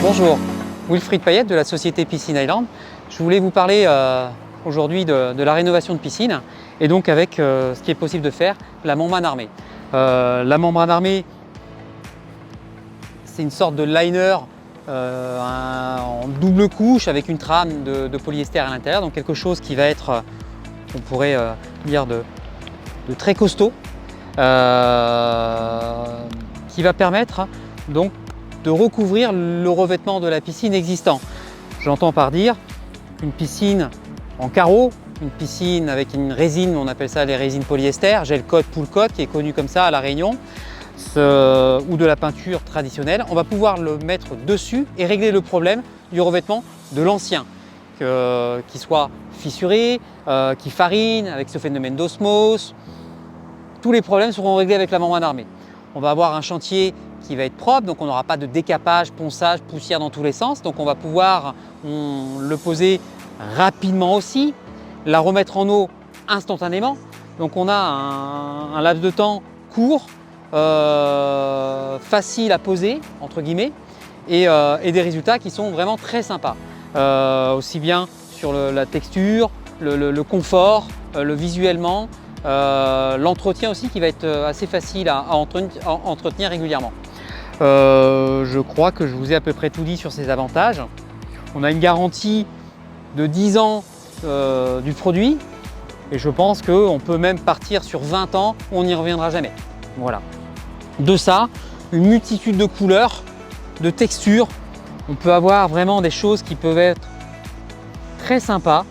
Bonjour, Wilfried Payette de la société Piscine Island. Je voulais vous parler aujourd'hui de la rénovation de piscine et donc avec ce qui est possible de faire, la membrane armée. La membrane armée, c'est une sorte de liner en double couche avec une trame de polyester à l'intérieur, donc quelque chose qui va être, on pourrait dire, de très costaud, qui va permettre donc de recouvrir le revêtement de la piscine existant. J'entends par dire une piscine en carreau, une piscine avec une résine, on appelle ça les résines polyester, gel coat, pool coat, qui est connu comme ça à La Réunion, ou de la peinture traditionnelle. On va pouvoir le mettre dessus et régler le problème du revêtement de l'ancien, qui soit fissuré, qui farine, avec ce phénomène d'osmose. Tous les problèmes seront réglés avec la membrane armée. On va avoir un chantier qui va être propre, donc on n'aura pas de décapage, ponçage, poussière dans tous les sens. Donc on va pouvoir le poser rapidement aussi, la remettre en eau instantanément. Donc on a un laps de temps court, facile à poser, entre guillemets, et des résultats qui sont vraiment très sympas. Aussi bien sur la texture, le confort, le visuellement, l'entretien aussi qui va être assez facile à entretenir régulièrement. Je crois que je vous ai à peu près tout dit sur ces avantages. On a une garantie de 10 ans du produit et je pense qu'on peut même partir sur 20 ans, on n'y reviendra jamais. Voilà. De ça, une multitude de couleurs, de textures. On peut avoir vraiment des choses qui peuvent être très sympas.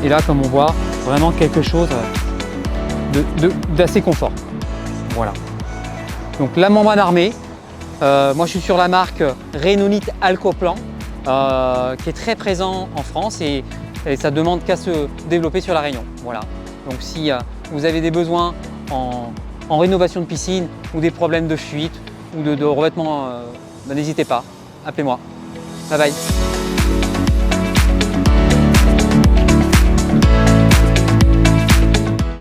Et là, comme on voit, vraiment quelque chose d'assez confort. Voilà. Donc la membrane armée, moi je suis sur la marque Rhénolite Alcoplan, qui est très présent en France et ça demande qu'à se développer sur La Réunion. Voilà. Donc si vous avez des besoins en rénovation de piscine ou des problèmes de fuite ou de revêtement, n'hésitez pas, appelez-moi. Bye bye.